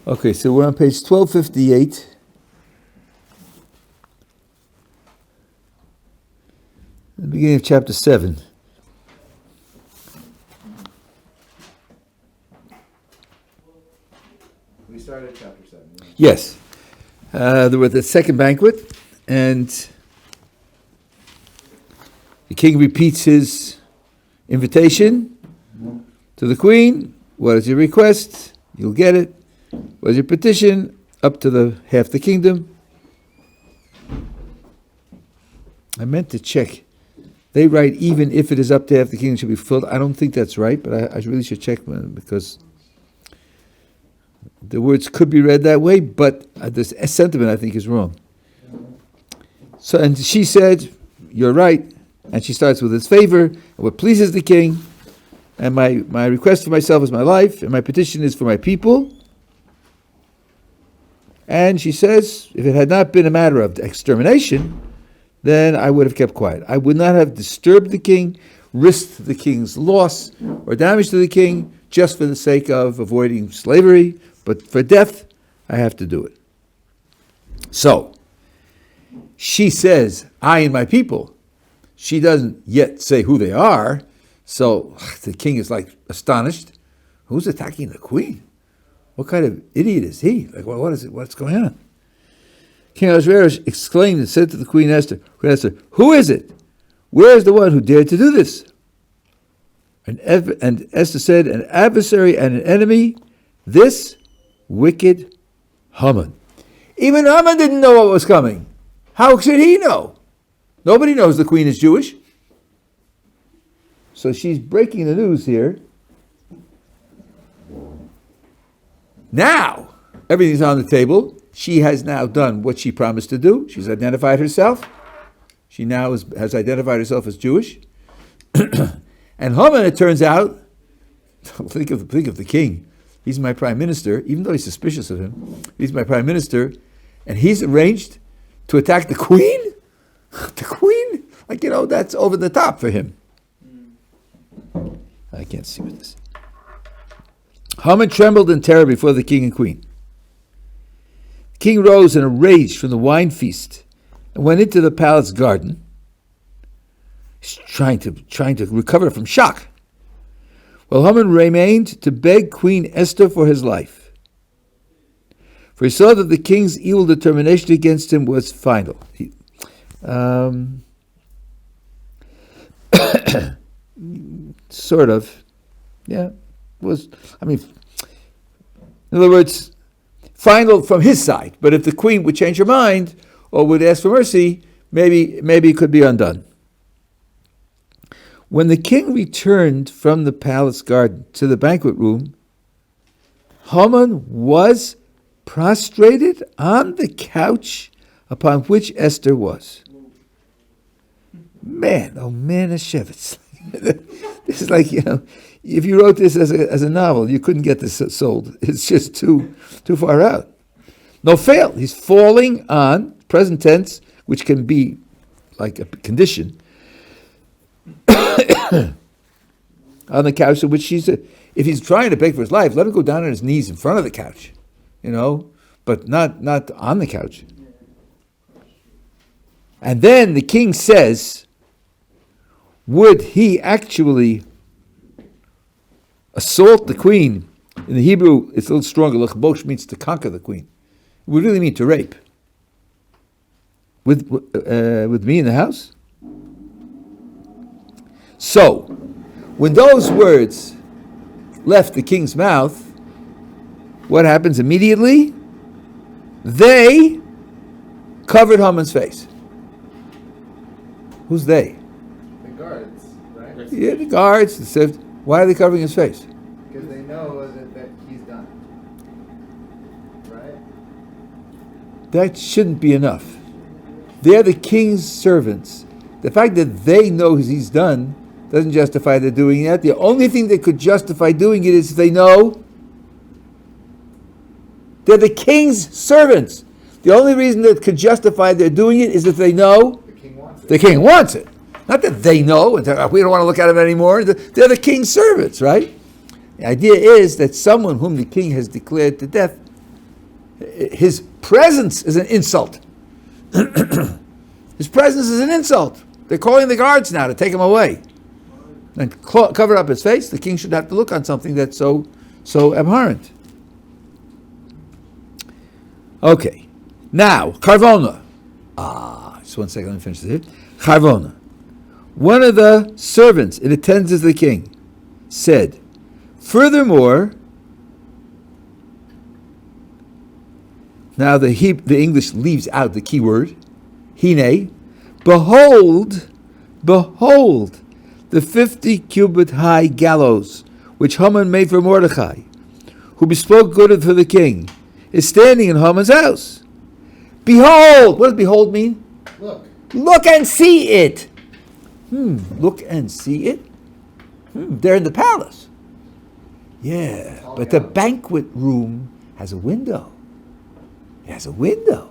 Okay, so we're on page 1258. The beginning of chapter 7. We started chapter 7. Right? Yes. There was the second banquet, and the king repeats his invitation to the queen. What is your request? You'll get it. What is your petition? Up to the half the kingdom. I meant to check. They write, even if it is up to half the kingdom should be fulfilled. I don't think that's right, but I really should check because the words could be read that way, but the sentiment I think is wrong. So, and she said, you're right. And she starts with his favor, and what pleases the king. And my request for myself is my life, and my petition is for my people. And she says, if it had not been a matter of extermination, then I would have kept quiet. I would not have disturbed the king, risked the king's loss or damage to the king just for the sake of avoiding slavery, but for death, I have to do it. So, she says, I and my people. She doesn't yet say who they are, so the king is like astonished. Who's attacking the queen? What kind of idiot is he? Like, what is it? What's going on? King Ahasuerus exclaimed and said to the Queen Esther, who is it? Where is the one who dared to do this? And Esther said, an adversary and an enemy, this wicked Haman. Even Haman didn't know what was coming. How should he know? Nobody knows the queen is Jewish. So she's breaking the news here. Now, everything's on the table. She has now done what she promised to do. She's identified herself. She now has identified herself as Jewish. And Haman, it turns out, think of the king. He's my prime minister, even though he's suspicious of him. He's my prime minister, and he's arranged to attack the queen? The queen? Like, that's over the top for him. I can't see what this is. Haman trembled in terror before the king and queen. The king rose in a rage from the wine feast and went into the palace garden. He's trying to recover from shock. While Haman remained to beg Queen Esther for his life. For he saw that the king's evil determination against him was final. Sort of. Yeah. In other words, final from his side. But if the queen would change her mind or would ask for mercy, maybe it could be undone. When the king returned from the palace garden to the banquet room, Haman was prostrated on the couch upon which Esther was. Man, oh man, Shevitz. This is like, if you wrote this as a novel, you couldn't get this sold. It's just too far out. No fail. He's falling on, present tense, which can be like a condition, on the couch of which if he's trying to beg for his life, let him go down on his knees in front of the couch, but not on the couch. And then the king says, would he actually assault the queen? In the Hebrew, it's a little stronger. Lechbosh means to conquer the queen. It would really mean to rape. With me in the house? So, when those words left the king's mouth, what happens immediately? They covered Haman's face. Who's they? The guards, right? Yeah, the guards. Why are they covering his face? Because they know that he's done. Right? That shouldn't be enough. They're the king's servants. The fact that they know he's done doesn't justify their doing that. The only thing that could justify doing it is if they know they're the king's servants. The only reason that could justify their doing it is if they know the king wants it. Not that they know, and we don't want to look at him anymore. They're the king's servants, right? The idea is that someone whom the king has declared to death His presence is an insult. His presence is an insult. They're calling the guards now to take him away. And cover up his face. The king should have to look on something that's so abhorrent. Okay. Now, Karvona. Just 1 second, let me finish this here. Karvona. One of the servants in attendance of the king said, furthermore, now the English leaves out the key word, hine, behold, the 50 cubit high gallows which Haman made for Mordechai, who bespoke good for the king, is standing in Haman's house. Behold! What does behold mean? Look and see it. Look and see it? They're in the palace. Yeah, but the banquet room has a window. It has a window.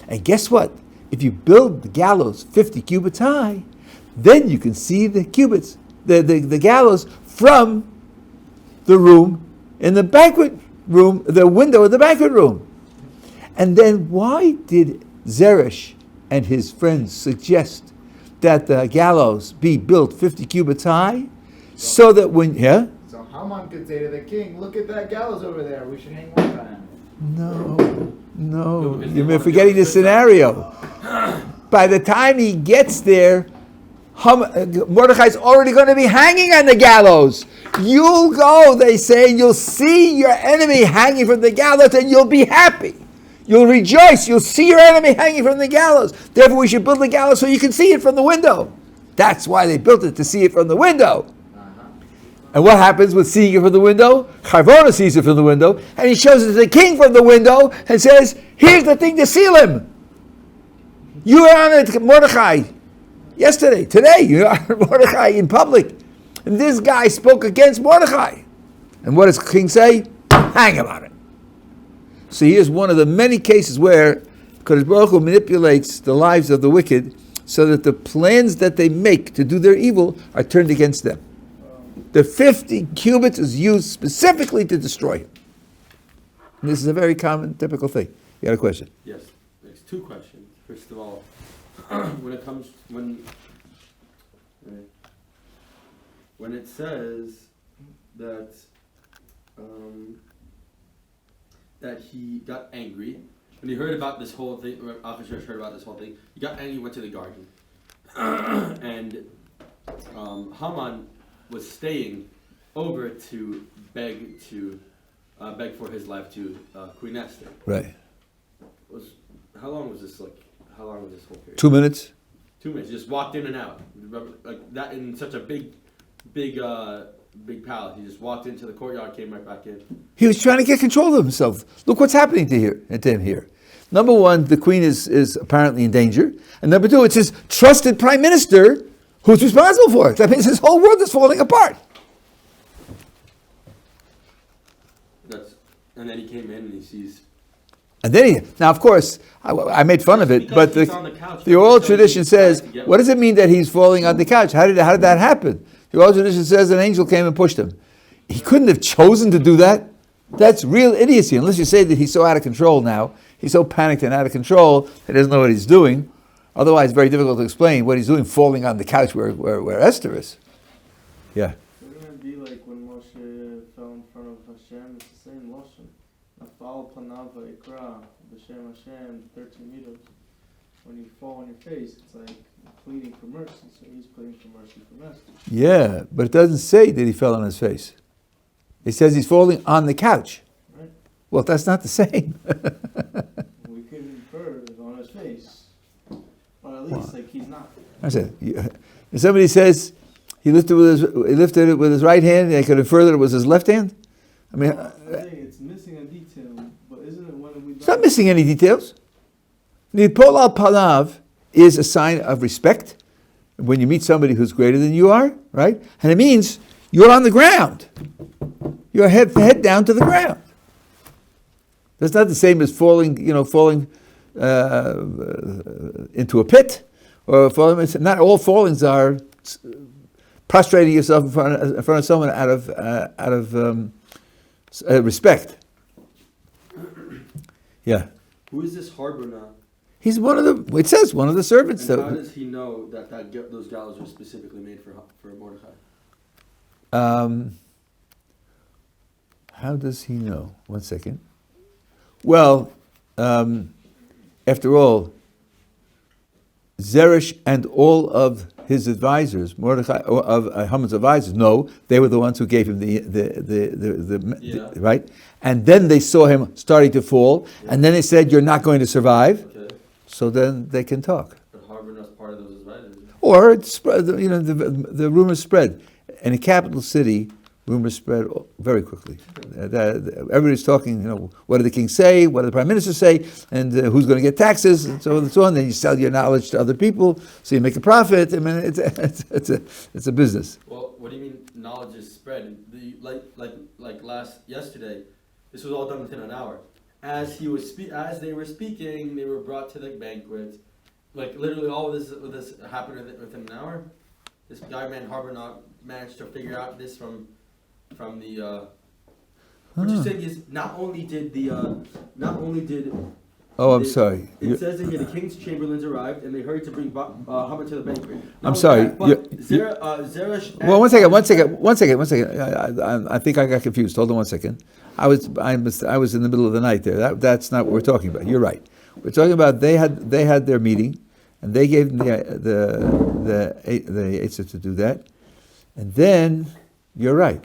And guess what? If you build the gallows 50 cubits high, then you can see the cubits, the gallows from the room in the banquet room, the window of the banquet room. And then why did Zeresh and his friends suggest that the gallows be built 50 cubits high? So that when, So Haman could say to the king, look at that gallows over there, we should hang one on him. No, you're forgetting the scenario. By the time he gets there, Mordechai's already going to be hanging on the gallows. You'll go, they say, and you'll see your enemy hanging from the gallows, and you'll be happy. You'll rejoice. You'll see your enemy hanging from the gallows. Therefore, we should build the gallows so you can see it from the window. That's why they built it, to see it from the window. And what happens with seeing it from the window? Charvona sees it from the window, and he shows it to the king from the window and says, here's the thing to seal him. You were on it, Mordechai, yesterday. Today, you are Mordechai in public. And this guy spoke against Mordechai. And what does the king say? Hang him on it. So here's one of the many cases where Kadosh Baruch Hu manipulates the lives of the wicked so that the plans that they make to do their evil are turned against them. The 50 cubits is used specifically to destroy him. And this is a very common, typical thing. You got a question? Yes. There's two questions. First of all, when it says that that he got angry when he heard about this whole thing, or Achashverosh heard about this whole thing, he got angry, went to the garden, and Haman was staying over to beg for his life to Queen Esther. Right. How long was this whole period? 2 minutes? 2 minutes. Just walked in and out like that in such a big palace. He just walked into the courtyard, came right back in. He was trying to get control of himself. Look what's happening to him here. Number one, the queen is apparently in danger. And number two, it's his trusted prime minister who's responsible for it. That means his whole world is falling apart. And then he came in and he sees. And then now, of course, I made fun of it, but the oral tradition says, what does it mean that he's falling on the couch? How did that happen? The oral tradition says an angel came and pushed him. He couldn't have chosen to do that. That's real idiocy, unless you say that he's so out of control now. He's so panicked and out of control that he doesn't know what he's doing. Otherwise, it's very difficult to explain what he's doing falling on the couch where Esther is. Yeah. Wouldn't it be like when Moshe fell in front of Hashem? It's the same Lashon. Nafal panav va'ikra b'shem Hashem 13 meters. When you fall on your face, it's like pleading for mercy. So he's pleading for mercy from Esther. Yeah, but it doesn't say that he fell on his face. It says he's falling on the couch. Right. Well, that's not the same. We could infer it on his face. Or at least like he's not. I said, if somebody says he lifted it with his right hand, they could infer that it was his left hand. I mean, I think it's missing a detail, but isn't it when we? It's not missing any details. Nipol al palav is a sign of respect when you meet somebody who's greater than you are, right? And it means you're on the ground. Your head down to the ground. That's not the same as falling into a pit, or falling. Not all fallings are prostrating yourself in front of someone out of respect. Yeah. Who is this Harbona? He's one of the, it says, one of the servants. And how does he know that those gallows were specifically made for Mordechai? How does he know? 1 second. Well, after all, Zeresh and all of his advisors, Mordechai, of Haman's advisors, no, they were the ones who gave him the right? And then they saw him starting to fall, and then they said, "You're not going to survive." Okay. So then they can talk. But Harbona was part of those advisors. Or it spread, the rumors spread. In a capital city, rumors spread very quickly. Everybody's talking, what did the king say? What did the prime minister say? And who's going to get taxes? And so on and so on. Then you sell your knowledge to other people, so you make a profit. I mean, it's a business. Well, what do you mean knowledge is spread? Yesterday, this was all done within an hour. As they were speaking, they were brought to the banquet. Like literally, all of this happened within an hour. This guy, Harbor, managed to figure out this from the. What you're saying is not only did. Oh, I'm sorry. It says that here the king's chamberlains arrived and they hurried to bring Haman to the banquet. I'm sorry. Zeresh. Well, one second. I think I got confused. Hold on 1 second. I was in the middle of the night there. That's not what we're talking about. You're right. We're talking about they had their meeting, and they gave them the Eitzah to do that, and then you're right.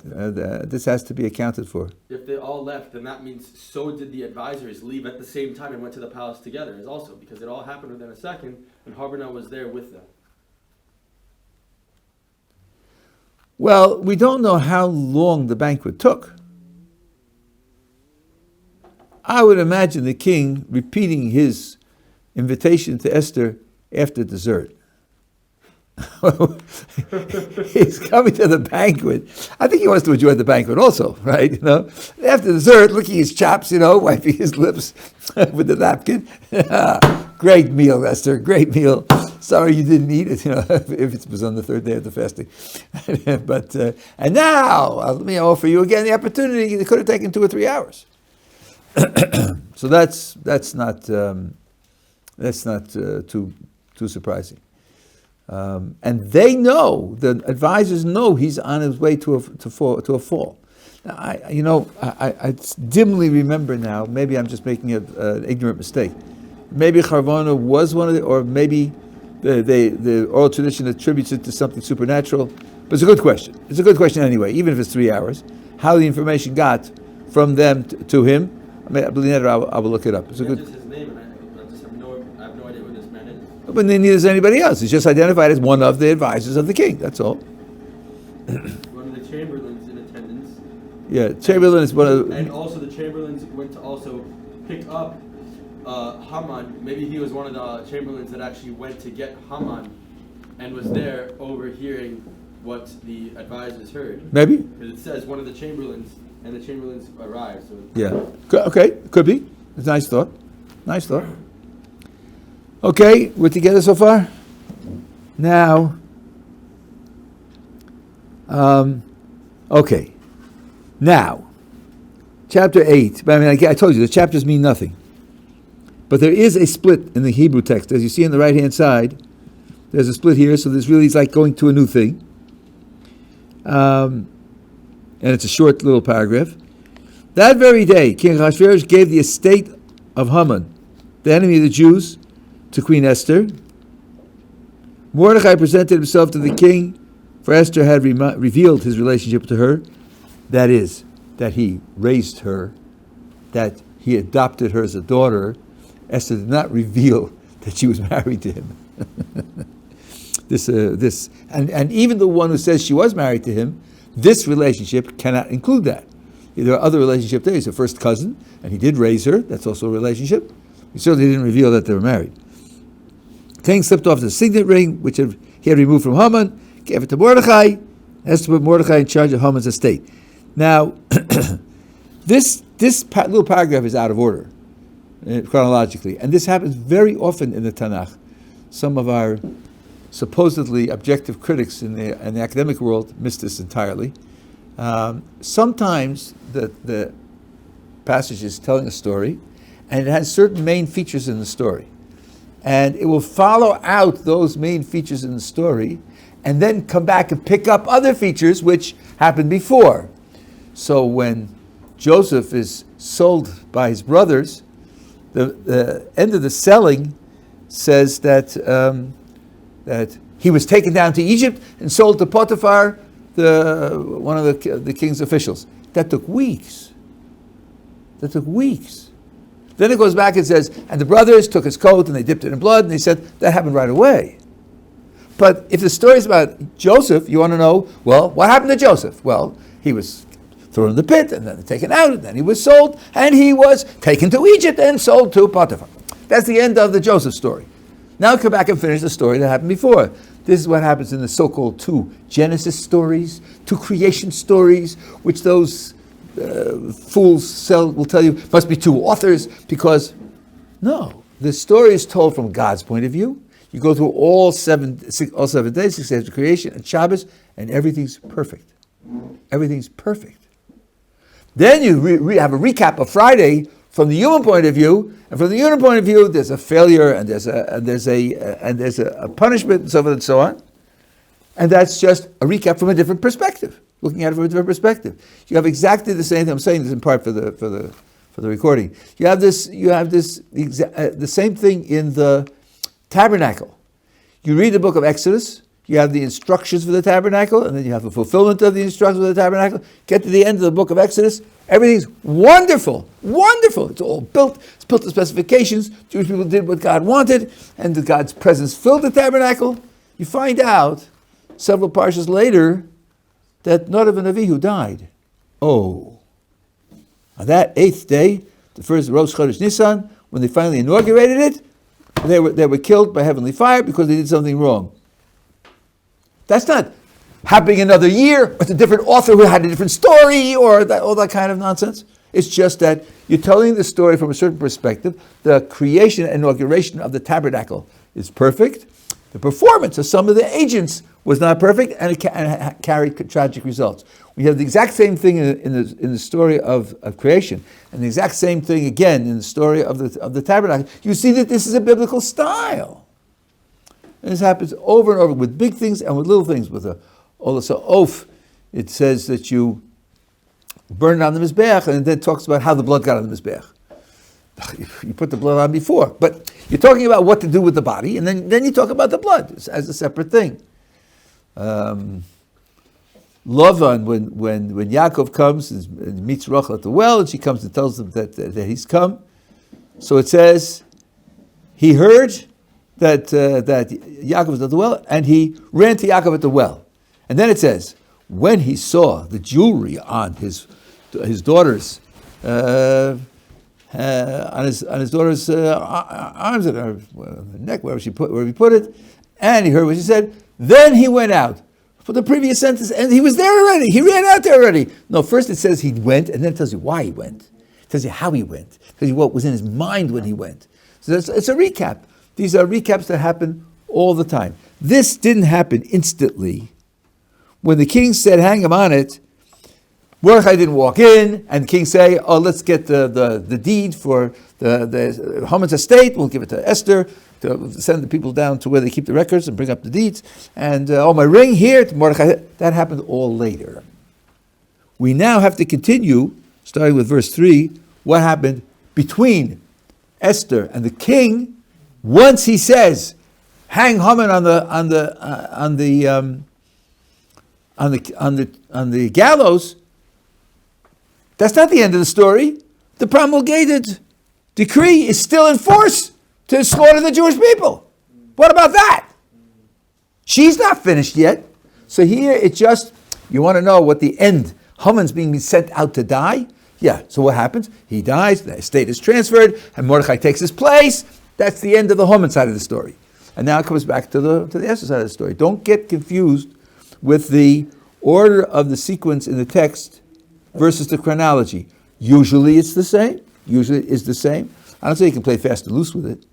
This has to be accounted for. If they all left, then that means so did the advisors leave at the same time and went to the palace together. As also because it all happened within a second, and Harbona was there with them. Well, we don't know how long the banquet took. I would imagine the king repeating his invitation to Esther after dessert. He's coming to the banquet. I think he wants to enjoy the banquet also, right? After dessert, licking his chops, wiping his lips with the napkin. Great meal, Esther. Great meal. Sorry you didn't eat it, if it was on the third day of the fasting. But and now let me offer you again the opportunity. It could have taken 2 or 3 hours. So that's not too surprising. And they know, the advisors know he's on his way to a fall. Now, I dimly remember now. Maybe I'm just making an ignorant mistake. Maybe Charvona was one of or maybe the oral tradition attributes it to something supernatural. But it's a good question. It's a good question anyway, even if it's 3 hours. How the information got from them to him. I will look it up. It's a good. Just his name, and I have no idea who this man is. But neither does anybody else. He's just identified as one of the advisors of the king. That's all. One of the chamberlains in attendance. Yeah, Chamberlain is one of. And also the chamberlains went to also pick up Haman. Maybe he was one of the chamberlains that actually went to get Haman, and was there overhearing what the advisors heard. Maybe. Because it says one of the chamberlains. And the chamberlains arrived. So Yeah. Okay. Could be. It's a nice thought. Nice thought. Okay, we're together so far? Now, okay. Now, chapter 8. I mean, I told you, the chapters mean nothing. But there is a split in the Hebrew text. As you see on the right-hand side, there's a split here, so this really is like going to a new thing. And it's a short little paragraph. That very day, King Ahasuerus gave the estate of Haman, the enemy of the Jews, to Queen Esther. Mordechai presented himself to the king, for Esther had revealed his relationship to her. That is, that he raised her, that he adopted her as a daughter. Esther did not reveal that she was married to him. And even the one who says she was married to him, this relationship cannot include that. There are other relationships there. He's a first cousin, and he did raise her. That's also a relationship. He certainly didn't reveal that they were married. The king slipped off the signet ring, which he had removed from Haman, gave it to Mordechai, has to put Mordechai in charge of Haman's estate. Now, this little paragraph is out of order, chronologically, and this happens very often in the Tanakh. Some of our supposedly objective critics in the academic world miss this entirely. Sometimes the passage is telling a story, and it has certain main features in the story. And it will follow out those main features in the story, and then come back and pick up other features which happened before. So when Joseph is sold by his brothers, the end of the selling says that he was taken down to Egypt and sold to Potiphar, one of the king's officials. That took weeks. Then it goes back and says, and the brothers took his coat and they dipped it in blood, and they said that happened right away. But if the story is about Joseph, you want to know, well, what happened to Joseph? Well, he was thrown in the pit, and then taken out, and then he was sold, and he was taken to Egypt and sold to Potiphar. That's the end of the Joseph story. Now come back and finish the story that happened before. This is what happens in the so-called 2 Genesis stories, 2 creation stories, which those fools will tell you must be 2 authors, because no, the story is told from God's point of view. You go through all 7 days, 6 days of creation and Shabbos, and everything's perfect. Everything's perfect. Then you have a recap of Friday from the human point of view, and from the human point of view, there's a failure, and there's a punishment, and so forth and so on. And that's just a recap from a different perspective, looking at it from a different perspective. You have exactly the same thing. I'm saying this in part for the recording. You have the same thing in the tabernacle. You read the book of Exodus, you have the instructions for the tabernacle, and then you have the fulfillment of the instructions for the tabernacle. Get to the end of the book of Exodus, everything's wonderful. It's all built. It's built to specifications. Jewish people did what God wanted, and God's presence filled the tabernacle. You find out several parshas later that Nadav and Avihu died. Oh. On that 8th day, the first Rosh Chodesh Nisan, when they finally inaugurated it, they were killed by heavenly fire because they did something wrong. That's not happening another year, it's a different author who had a different story, or all that kind of nonsense. It's just that you're telling the story from a certain perspective. The creation and inauguration of the tabernacle is perfect. The performance of some of the agents was not perfect, and it carried tragic results. We have the exact same thing in the story of creation, and the exact same thing again in the story of the tabernacle. You see that this is a biblical style. And this happens over and over with big things and with little things. With also oath, it says that you burn it on the Mizbeach, and then it talks about how the blood got on the Mizbeach. You put the blood on before, but you're talking about what to do with the body, and then you talk about the blood as a separate thing. Lavan, when Yaakov comes and meets Rachel at the well, and she comes and tells him that he's come. So it says, he heard that Yaakov was at the well, and he ran to Yaakov at the well. And then it says, when he saw the jewelry on his daughter's on his daughter's arms and her neck, wherever he put it, and he heard what she said, then he went out. For the previous sentence, and he was there already. He ran out there already. No, first it says he went, and then it tells you why he went. It tells you how he went. It tells you what was in his mind when he went. So it's a recap. These are recaps that happen all the time. This didn't happen instantly. When the king said, hang him on it, Mordechai didn't walk in, and the king say, oh, let's get the deed for the Haman's estate. We'll give it to Esther to send the people down to where they keep the records and bring up the deeds. And my ring here to Mordechai. That happened all later. We now have to continue, starting with verse 3, what happened between Esther and the king. Once he says, hang Haman on the gallows, that's not the end of the story. The promulgated decree is still in force to slaughter the Jewish people. What about that? She's not finished yet. So here it's just, you want to know what the end, Haman's being sent out to die. Yeah, so what happens? He dies, the estate is transferred, and Mordechai takes his place. That's the end of the Haman side of the story. And now it comes back to the Esther side of the story. Don't get confused with the order of the sequence in the text versus the chronology. Usually it's the same. I don't say you can play fast and loose with it,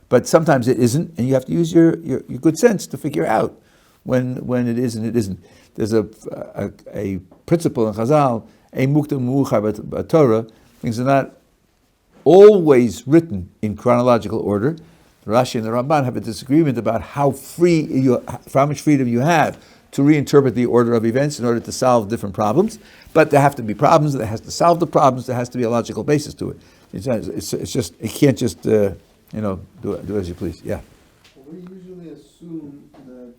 but sometimes it isn't, and you have to use your good sense to figure out when it is and it isn't. There's a principle in Chazal, a muktam mu'uchar b'Torah, Things are not always written in chronological order. Rashi and the Ramban have a disagreement about how much freedom you have to reinterpret the order of events in order to solve different problems. But there have to be problems. There has to solve the problems. There has to be a logical basis to it. It's just it can't just do as you please. Yeah. We usually assume that,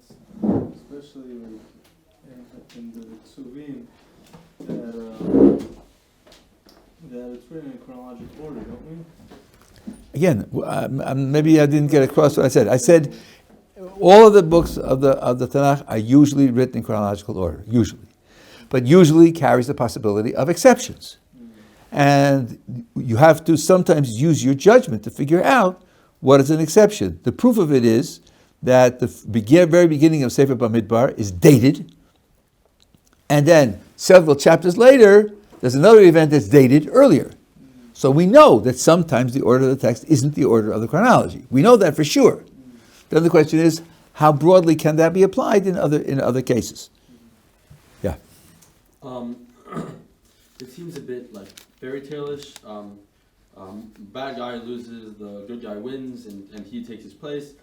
especially in the Ksuvim, that it's written in chronological order, don't we? Again, maybe I didn't get across what I said. I said all of the books of the Tanakh are usually written in chronological order, usually, but usually carries the possibility of exceptions, and you have to sometimes use your judgment to figure out what is an exception. The proof of it is that the very beginning of Sefer Bamidbar is dated, and then several chapters later, there's another event that's dated earlier. So we know that sometimes the order of the text isn't the order of the chronology. We know that for sure. Then the question is, how broadly can that be applied in other cases? Yeah. It seems a bit like fairy tale-ish. Bad guy loses, the good guy wins, and he takes his place.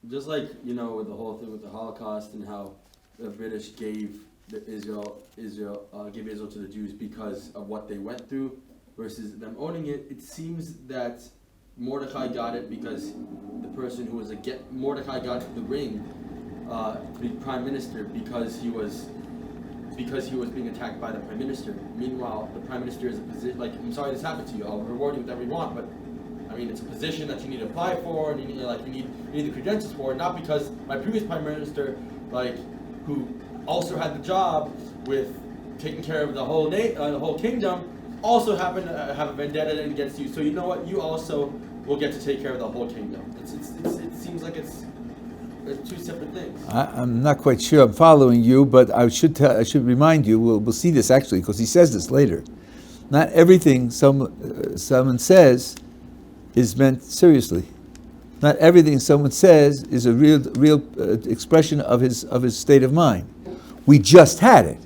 Just like, with the whole thing with the Holocaust and how the British gave Israel to the Jews because of what they went through versus them owning it. It seems that Mordechai got it because the person who was Mordechai got the ring to be prime minister because he was being attacked by the prime minister. Meanwhile, the prime minister is a position, I'm sorry this happened to you, I'll reward you with whatever you want, but it's a position that you need to apply for, and you need the credentials for, not because my previous prime minister, who also had the job with taking care of the whole kingdom, also happened to have a vendetta against you. So you know what? You also will get to take care of the whole kingdom. It seems like it's two separate things. I'm not quite sure I'm following you, but I should remind you. We'll see this actually because he says this later. Not everything someone says is meant seriously. Not everything someone says is a real expression of his state of mind. We just had it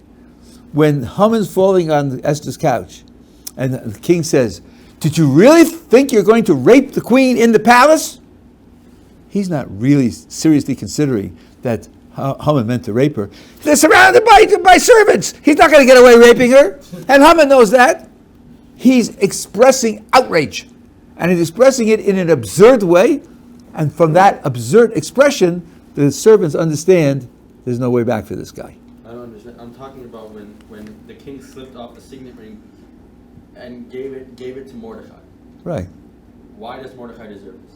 when Haman's falling on Esther's couch, and the king says, "Did you really think you're going to rape the queen in the palace?" He's not really seriously considering that Haman meant to rape her. They're surrounded by servants. He's not going to get away raping her, and Haman knows that. He's expressing outrage, and he's expressing it in an absurd way. And from that absurd expression, the servants understand there's no way back for this guy. I don't understand. I'm talking about when the king slipped off the signet ring and gave it to Mordechai. Right. Why does Mordechai deserve this?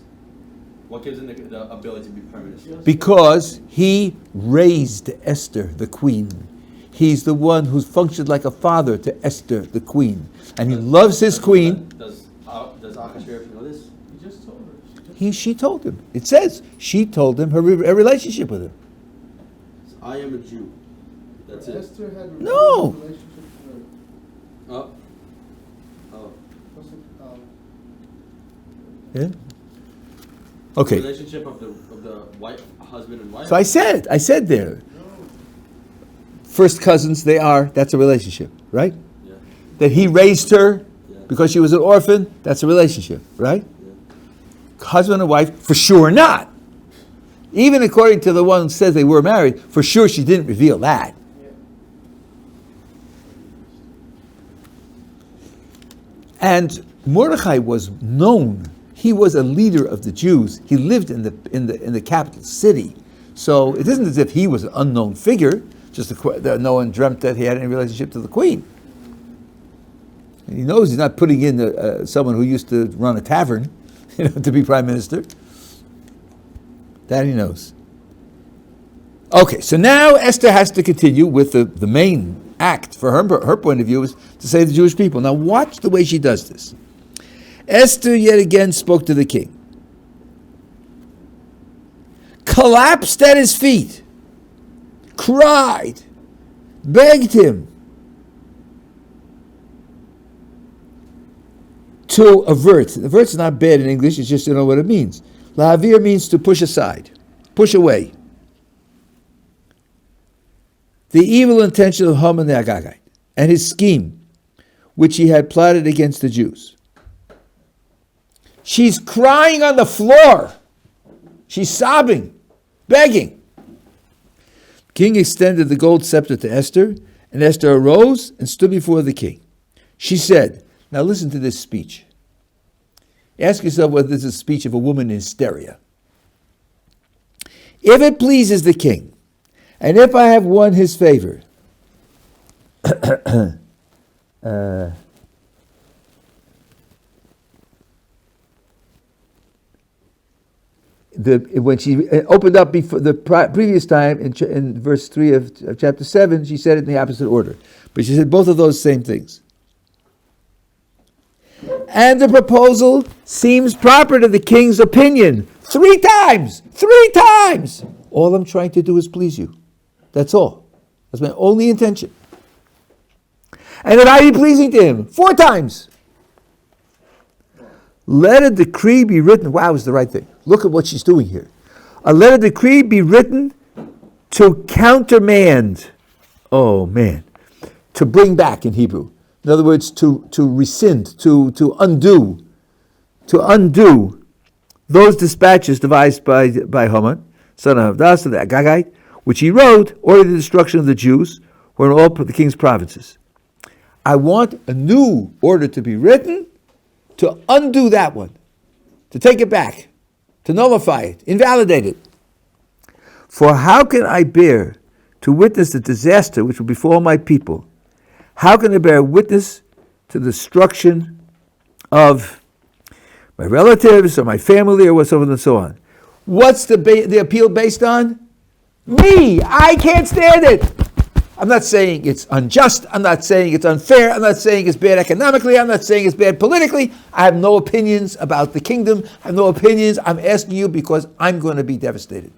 What gives him the ability to be prime minister? Because he raised Esther, the queen. He's the one who's functioned like a father to Esther, the queen. And he loves his queen. Does Achashverosh know this? He just told her. She told him. It says she told him her relationship with him. I am a Jew. That's it. Esther had No. relationship with Oh. what's it, Yeah. Okay. Relationship of the husband and wife. So I said there. First cousins, that's a relationship, right? Yeah. That he raised her Yeah. because she was an orphan, that's a relationship, right? Yeah. Husband and wife, for sure not. Even according to the one who says they were married, for sure she didn't reveal that. And Mordechai was known. He was a leader of the Jews. He lived in the capital city. So it isn't as if he was an unknown figure, just that no one dreamt that he had any relationship to the queen. And he knows he's not putting in someone who used to run a tavern, to be prime minister. That he knows. Okay, so now Esther has to continue with the main act. For her point of view is to save the Jewish people. Now watch the way she does this. Esther yet again spoke to the king. Collapsed at his feet. Cried. Begged him to avert. Avert's not bad in English, it's just you know what it means. La'avir means to push aside, push away. The evil intention of Haman the Agagite and his scheme, which he had plotted against the Jews. She's crying on the floor. She's sobbing, begging. The king extended the gold scepter to Esther, and Esther arose and stood before the king. She said, now listen to this speech. Ask yourself whether this is a speech of a woman in hysteria. If it pleases the king, and if I have won his favor, when she opened up before the previous time in verse 3 of chapter 7, she said it in the opposite order. But she said both of those same things. And the proposal seems proper to the king's opinion. 3 times! 3 times! All I'm trying to do is please you. That's all. That's my only intention. And that I be pleasing to him 4 times. Let a decree be written. Wow, is the right thing. Look at what she's doing here. Let a decree be written to countermand. Oh, man. To bring back in Hebrew. In other words, to rescind, to undo. To undo those dispatches devised by Haman, son of Hadassah, the Agagite, which he wrote, ordered the destruction of the Jews who were in all the king's provinces. I want a new order to be written to undo that one, to take it back, to nullify it, invalidate it. For how can I bear to witness the disaster which will befall my people? How can I bear witness to the destruction of my relatives or my family or so on and so on? What's the appeal based on? Me! I can't stand it! I'm not saying it's unjust. I'm not saying it's unfair. I'm not saying it's bad economically. I'm not saying it's bad politically. I have no opinions about the kingdom. I have no opinions. I'm asking you because I'm going to be devastated.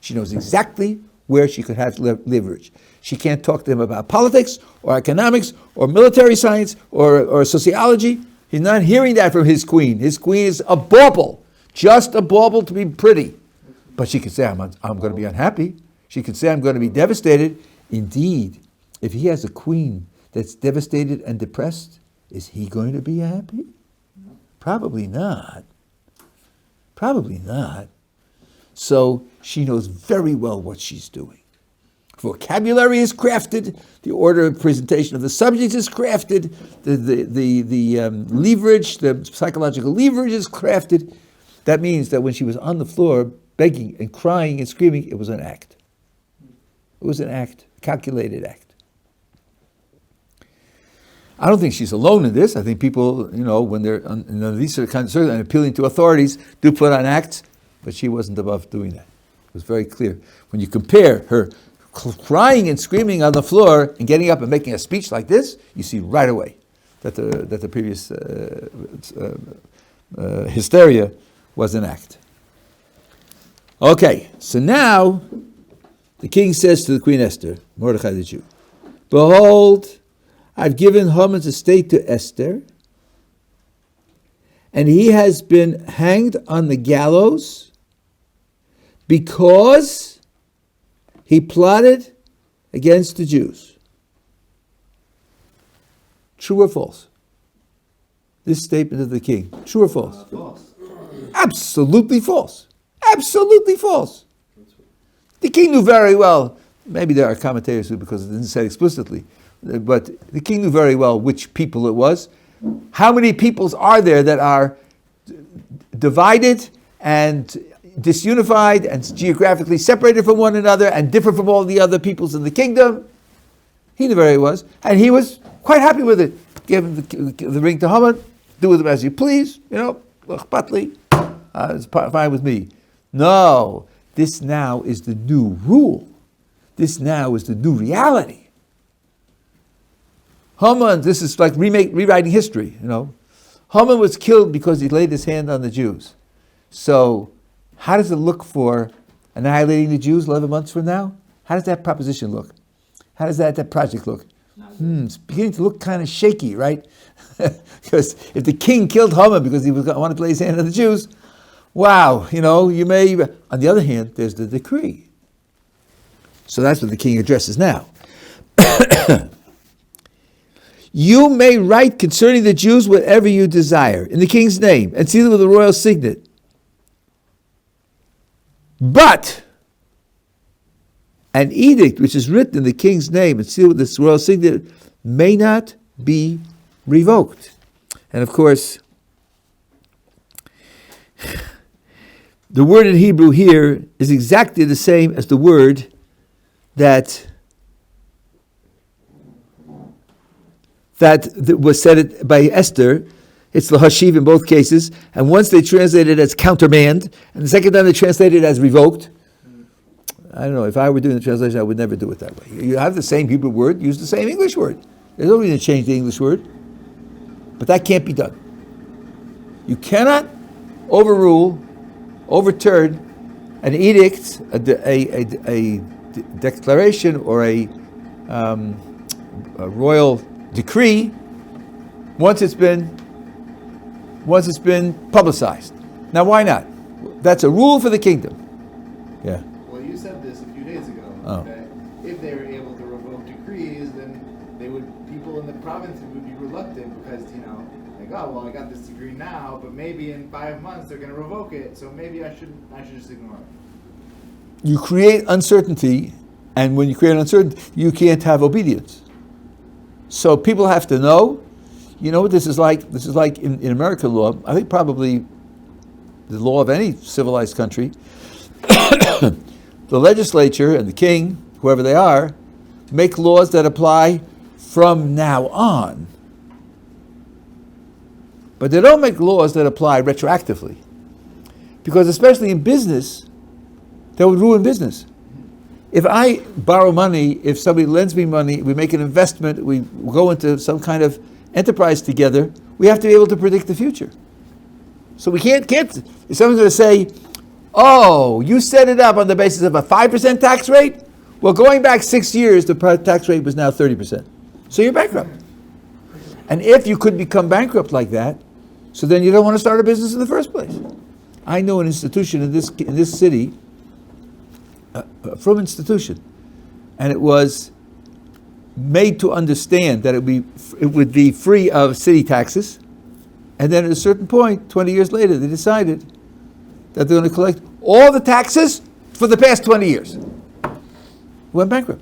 She knows exactly where she could have leverage. She can't talk to him about politics or economics or military science or sociology. He's not hearing that from his queen. His queen is a bauble, just a bauble to be pretty. But she could say, I'm going to be unhappy. She could say, I'm going to be devastated. Indeed, if he has a queen that's devastated and depressed, is he going to be happy? Probably not. Probably not. So she knows very well what she's doing. Vocabulary is crafted. The order of presentation of the subjects is crafted. The leverage, the psychological leverage is crafted. That means that when she was on the floor begging and crying and screaming, it was an act. It was an act, a calculated act. I don't think she's alone in this. I think people, when they're in these sort of kinds of and appealing to authorities, do put on acts, but she wasn't above doing that. It was very clear. When you compare her crying and screaming on the floor and getting up and making a speech like this, you see right away that the previous hysteria was an act. Okay, so now the king says to the Queen Esther, Mordechai the Jew, behold, I've given Haman's estate to Esther, and he has been hanged on the gallows because he plotted against the Jews. True or false? This statement of the king, true or false? False. Absolutely false. Absolutely false. The king knew very well, maybe there are commentators who, because it didn't say explicitly, but the king knew very well which people it was. How many peoples are there that are divided and disunified and geographically separated from one another and different from all the other peoples in the kingdom? He knew very well was, and he was quite happy with it. Give him the ring to Haman, do with him as you please, it's fine with me. No, this now is the new rule. This now is the new reality. Haman, this is like rewriting history, Haman was killed because he laid his hand on the Jews. So, how does it look for annihilating the Jews 11 months from now? How does that proposition look? How does that project look? It's beginning to look kind of shaky, right? Because if the king killed Haman because he wanted to lay his hand on the Jews, wow, you may... On the other hand, there's the decree. So that's what the king addresses now. You may write concerning the Jews whatever you desire in the king's name and seal it with a royal signet. But an edict which is written in the king's name and sealed with this royal signet may not be revoked. And of course, the word in Hebrew here is exactly the same as the word that was said by Esther. It's lahashiv in both cases, and once they translate it as countermand, and the second time they translate it as revoked. I don't know, if I were doing the translation, I would never do it that way. You have the same Hebrew word, use the same English word. There's no reason to change the English word. But that can't be done. You cannot overturn an edict, a declaration, or a royal decree once it's been publicized. Now, why not? That's a rule for the kingdom. Yeah. Well, you said this a few days ago, that if they were able to revoke decrees, then people in the province would be reluctant because, like, oh, well, I got this decree now, but maybe in 5 months they're going to revoke it, so maybe I should just ignore it. You create uncertainty, and when you create uncertainty, you can't have obedience. So people have to know. You know what this is like? This is like in American law. I think probably the law of any civilized country. The legislature and the king, whoever they are, make laws that apply from now on. But they don't make laws that apply retroactively. Because especially in business, that would ruin business. If I borrow money, if somebody lends me money, we make an investment, we go into some kind of enterprise together, we have to be able to predict the future. So we can't if someone's going to say, oh, you set it up on the basis of a 5% tax rate? Well, going back 6 years, the tax rate was now 30%. So you're bankrupt. And if you could become bankrupt like that, so then you don't want to start a business in the first place. I know an institution in this city, from institution, and it was made to understand that it would be free of city taxes, and then at a certain point, 20 years later, they decided that they're going to collect all the taxes for the past 20 years. Went bankrupt.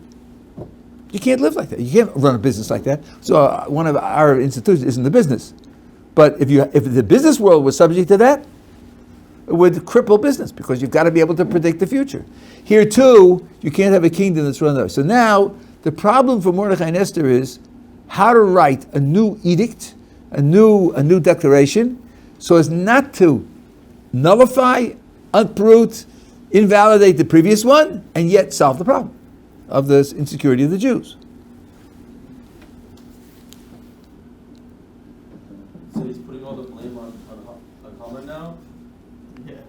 You can't live like that. You can't run a business like that. So one of our institutions isn't the business, but if the business world was subject to that, it would cripple business because you've got to be able to predict the future. Here too, you can't have a kingdom that's run that way. So now, the problem for Mordechai and Esther is how to write a new edict, a new declaration, so as not to nullify, uproot, invalidate the previous one, and yet solve the problem of the insecurity of the Jews. So he's putting all the blame on Haman now? Yeah.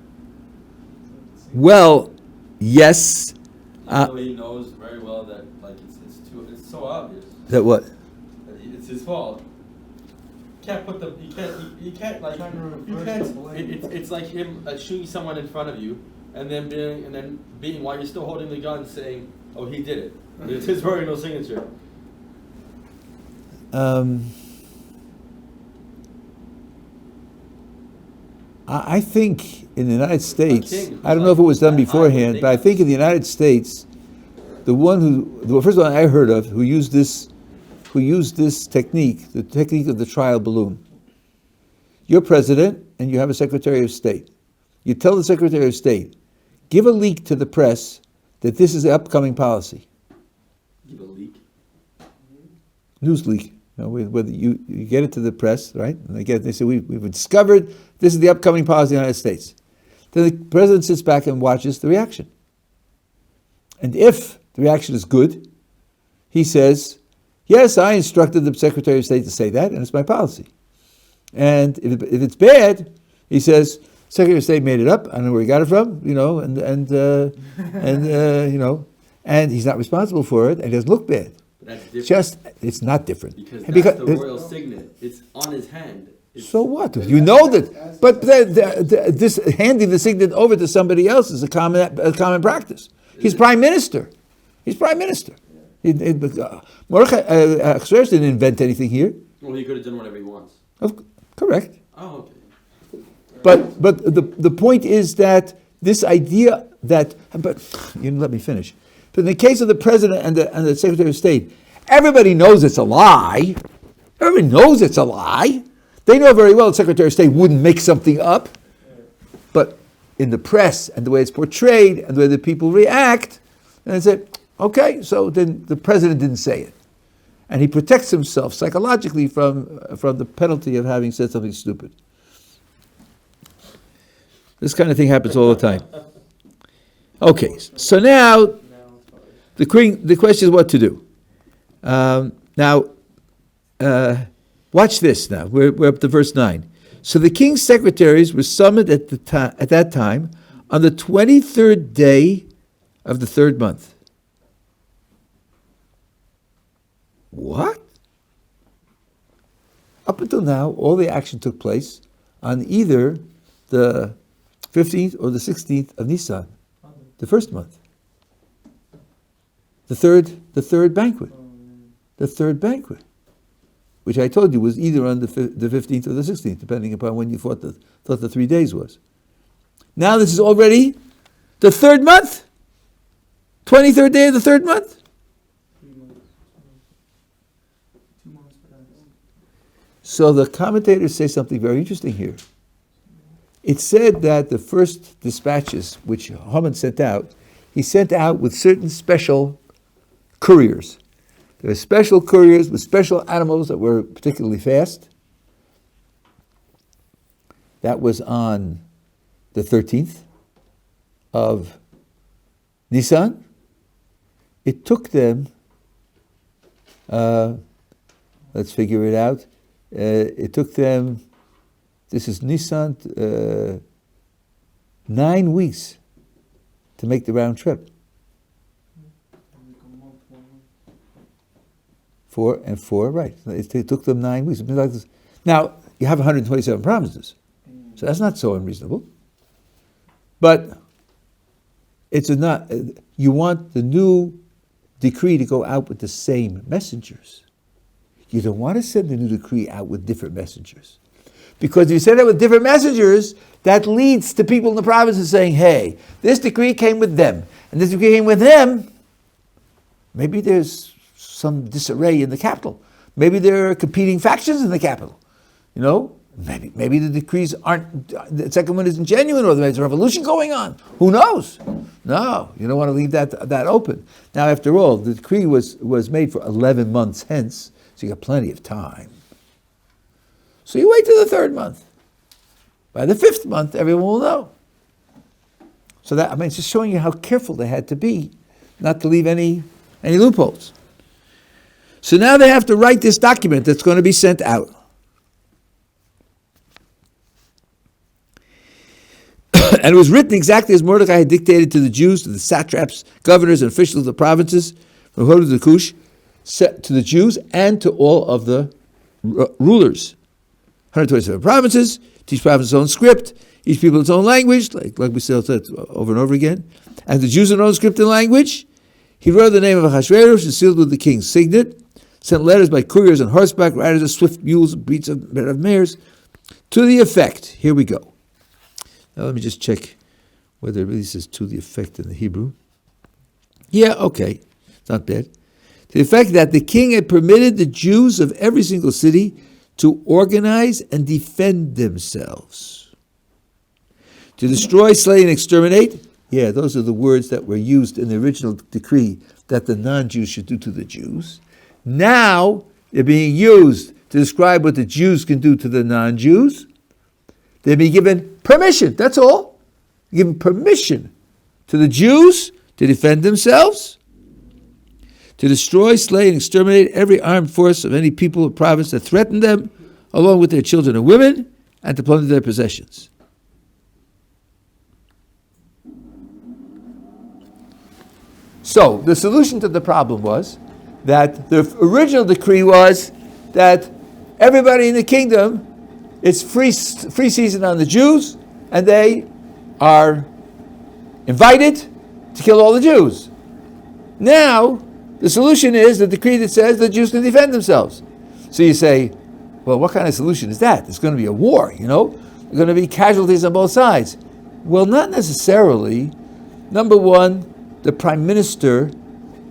Well, yes. So he knows very well that it's so obvious. That what? That it's his fault. You can't it's like him shooting someone in front of you and then being while you're still holding the gun saying, oh, he did it. It's his very no signature. I think in the United States, I don't know if it was done beforehand, but I think in the United States, the first one I heard of who used this technique, the technique of the trial balloon. You're president and you have a Secretary of State. You tell the Secretary of State, give a leak to the press that this is the upcoming policy. Give a leak? News leak. Whether you get it to the press, right? And they say, we've discovered this is the upcoming policy of the United States. Then the president sits back and watches the reaction. And if the reaction is good, he says, yes, I instructed the Secretary of State to say that, and it's my policy. And if it's bad, he says, Secretary of State made it up. I don't know where he got it from, and he's not responsible for it, and it doesn't look bad. But that's different. It's not different. Because that's the royal signet. It's on his hand. So what? You know that, but this handing the signet over to somebody else is a common practice. He's prime minister. He's Achashverosh didn't invent anything here. Well, he could have done whatever he wants. Correct. Oh, okay. But the point is that this idea that, but you didn't let me finish. But in the case of the president and the Secretary of State, everybody knows it's a lie. Everybody knows it's a lie. They know very well the Secretary of State wouldn't make something up. But in the press and the way it's portrayed and the way the people react, and they say, okay, so then the president didn't say it. And he protects himself psychologically from the penalty of having said something stupid. This kind of thing happens all the time. Okay, so now the question is what to do. Watch this now. We're up to verse 9. So the king's secretaries were summoned at that time on the 23rd day of the third month. What? Up until now, all the action took place on either the 15th or the 16th of Nisan, the first month. The third banquet. The third banquet, which I told you was either on the 15th or the 16th, depending upon when you thought the 3 days was. Now this is already the third month, 23rd day of the third month. 2 months. So the commentators say something very interesting here. It said that the first dispatches which Haman sent out, he sent out with certain special couriers. There were special couriers with special animals that were particularly fast. That was on the 13th of Nisan. It took them, let's figure it out, it took them, this is Nisan, 9 weeks to make the round trip. 4 and 4, right. It took them 9 weeks. Now, you have 127 provinces, so that's not so unreasonable. But you want the new decree to go out with the same messengers. You don't want to send the new decree out with different messengers. Because if you send it with different messengers, that leads to people in the provinces saying, hey, this decree came with them, and this decree came with them. Maybe there's some disarray in the capital. Maybe there are competing factions in the capital. You know, maybe the decrees aren't, the second one isn't genuine, or there's a revolution going on. Who knows? No, you don't want to leave that open. Now, after all, the decree was made for 11 months hence, so you got plenty of time. So you wait till the third month. By the 5th month, everyone will know. So it's just showing you how careful they had to be not to leave any loopholes. So now they have to write this document that's going to be sent out. And it was written exactly as Mordecai had dictated to the Jews, to the satraps, governors, and officials of the provinces, from Hoda to Cush, to the Jews and to all of the rulers. 127 provinces, each province its own script, each people its own language, like we said over and over again. And the Jews in their own script and language. He wrote the name of Achashverosh and sealed with the king's signet, sent letters by couriers on horseback, riders of swift mules, and breeds of mares, to the effect, here we go. Now let me just check whether it really says to the effect in the Hebrew. Yeah, okay, it's not bad. To the effect that the king had permitted the Jews of every single city to organize and defend themselves. To destroy, slay, and exterminate. Yeah, those are the words that were used in the original decree that the non-Jews should do to the Jews. Now, they're being used to describe what the Jews can do to the non-Jews. They've been given permission, that's all. Given permission to the Jews to defend themselves, to destroy, slay, and exterminate every armed force of any people or province that threaten them, along with their children and women, and to plunder their possessions. So, the solution to the problem was that the original decree was that everybody in the kingdom, it's free season on the Jews, and they are invited to kill all the Jews. Now, The solution is the decree that says the Jews can defend themselves. So you say, well, what kind of solution is that? It's going to be a war, There are going to be casualties on both sides. Well, not necessarily. Number one, the prime minister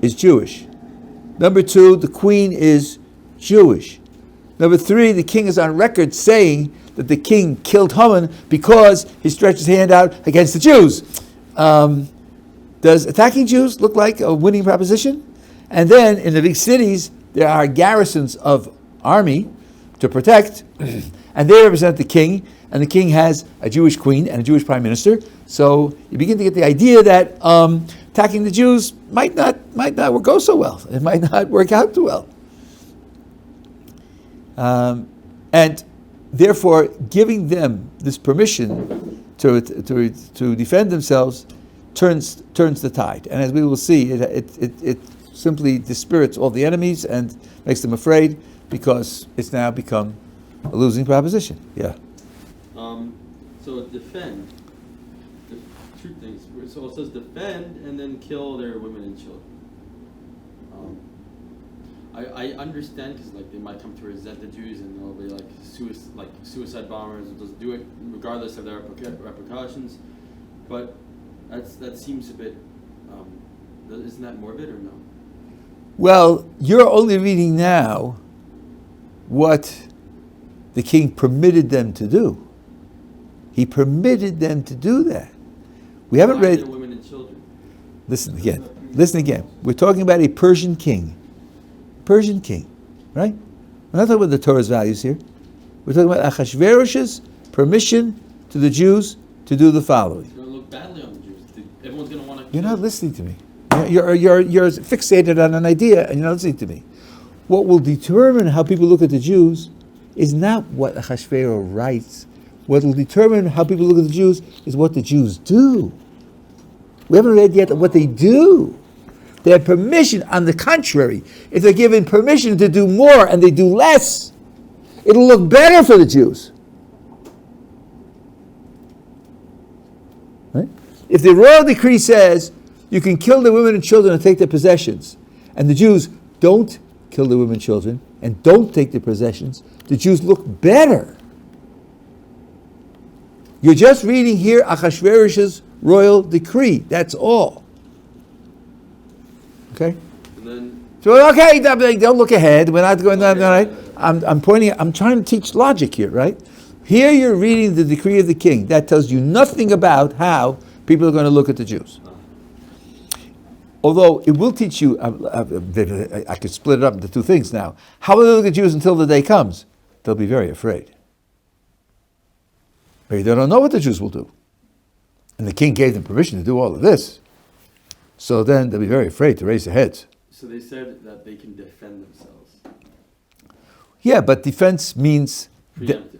is Jewish. Number two, the queen is Jewish. Number three, the king is on record saying that the king killed Haman because he stretched his hand out against the Jews. Does attacking Jews look like a winning proposition? And then in the big cities, there are garrisons of army to protect, and they represent the king, and the king has a Jewish queen and a Jewish prime minister. So you begin to get the idea that attacking the Jews might not go so well. It might not work out too well. And therefore, giving them this permission to defend themselves turns the tide. And as we will see, it simply dispirits all the enemies and makes them afraid, because it's now become a losing proposition. Yeah. So defend. Two things. So it says defend and then kill their women and children. I understand, because they might come to resent the Jews and they'll be suicide bombers and just do it regardless of their repercussions. But that seems a bit. Isn't that morbid or no? Well, you're only reading now what the king permitted them to do. He permitted them to do that. We haven't read. Their women and children. Listen again. We're talking about a Persian king. Persian king, right? We're not talking about the Torah's values here. We're talking about Achashverosh's permission to the Jews to do the following. It's going to look badly on the Jews. Everyone's going to want to. You're not listening to me. You're fixated on an idea, and you're not listening to me. What will determine how people look at the Jews is not what Achashverosh writes. What will determine how people look at the Jews is what the Jews do. We haven't read yet what they do. They have permission. On the contrary, if they're given permission to do more and they do less, it'll look better for the Jews. Right? If the royal decree says you can kill the women and children and take their possessions, and the Jews don't kill the women and children and don't take their possessions, the Jews look better. You're just reading here Achashverosh's royal decree. That's all. Okay? And then, So okay, don't look ahead. We're not going down. Right? I'm trying to teach logic here, right? Here you're reading the decree of the king. That tells you nothing about how people are going to look at the Jews. Although it will teach you, I could split it up into two things now. How will they look at Jews until the day comes? They'll be very afraid. Maybe they don't know what the Jews will do. And the king gave them permission to do all of this. So then they'll be very afraid to raise their heads. so they said that they can defend themselves. Yeah, but defense means... Preemptive.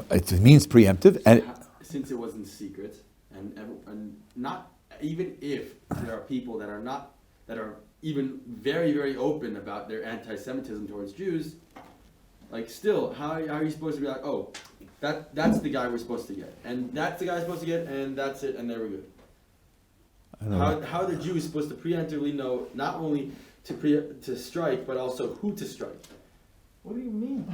It means preemptive. And Since it was in secret, and not even if there are people that are even very, very open about their anti-Semitism towards Jews, like still, how are you supposed to be like, oh, that's the guy we're supposed to get, and that's the guy we're supposed to get, and that's it, and there we go. How are the Jews supposed to preemptively know not only to strike, but also who to strike? What do you mean?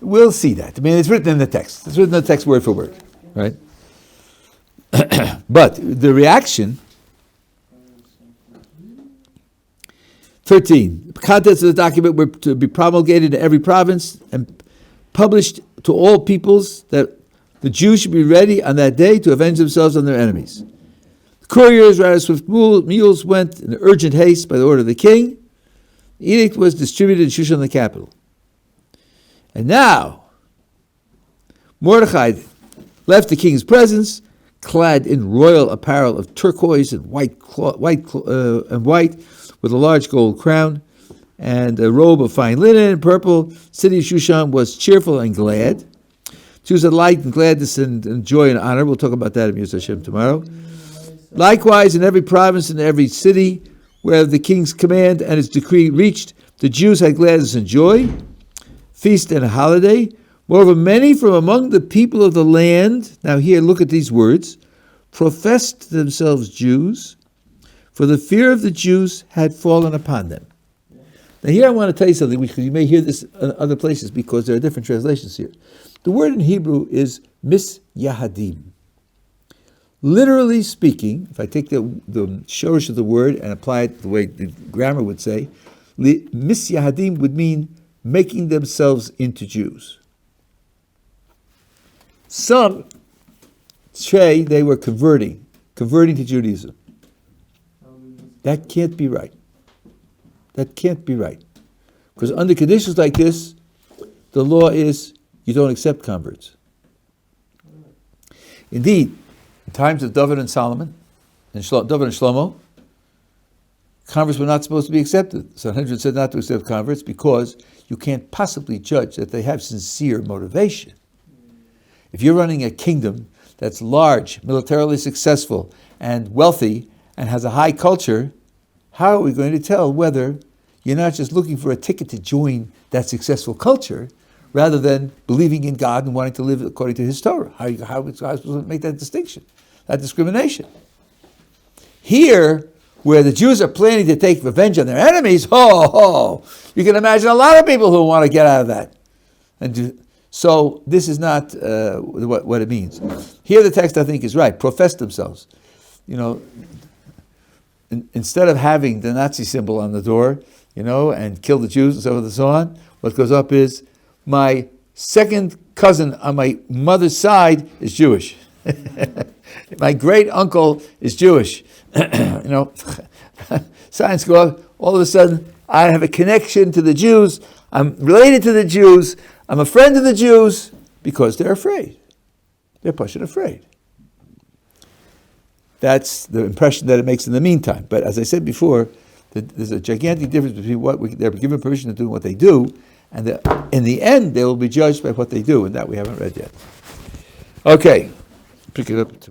we'll see that. I mean, it's written in the text. It's written in the text word for word, right? But the reaction... 13. The contents of the document were to be promulgated in every province and published to all peoples, that the Jews should be ready on that day to avenge themselves on their enemies. The couriers riding swift mules went in urgent haste by the order of the king. The edict was distributed in Shushan, the capital. And now, Mordechai left the king's presence, clad in royal apparel of turquoise and white, with a large gold crown, and a robe of fine linen and purple. City of Shushan was cheerful and glad. Jews had light and gladness and joy and honor. We'll talk about that in Yus Hashem tomorrow. Likewise, in every province and every city where the king's command and his decree reached, the Jews had gladness and joy, feast and holiday. Moreover, many from among the people of the land, now here, look at these words, professed themselves Jews, for the fear of the Jews had fallen upon them. Now here I want to tell you something, because you may hear this in other places because there are different translations here. The word in Hebrew is misyahadim. Literally speaking, if I take the shorish of the word and apply it the way the grammar would say, misyahadim would mean making themselves into Jews. Some say they were converting to Judaism. That can't be right. That can't be right. Because under conditions like this, the law is you don't accept converts. Indeed, in times of Dovid and Solomon, and Dovid and Shlomo, converts were not supposed to be accepted. Sanhedrin said not to accept converts because you can't possibly judge that they have sincere motivation. If you're running a kingdom that's large, militarily successful, and wealthy, and has a high culture, how are we going to tell whether you're not just looking for a ticket to join that successful culture, rather than believing in God and wanting to live according to His Torah? How are you supposed to make that distinction, that discrimination? Here, where the Jews are planning to take revenge on their enemies, you can imagine a lot of people who want to get out of that. So this is not what it means. Here the text, I think, is right. Profess themselves. Instead of having the Nazi symbol on the door, and kill the Jews and so forth and so on, what goes up is, my second cousin on my mother's side is Jewish. My great uncle is Jewish. Signs go up. All of a sudden, I have a connection to the Jews. I'm related to the Jews. I'm a friend of the Jews, because they're afraid. They're pushing afraid. That's the impression that it makes in the meantime. But as I said before, there's a gigantic difference between what they're given permission to do and what they do, and in the end, they will be judged by what they do, and that we haven't read yet. Okay, pick it up tomorrow.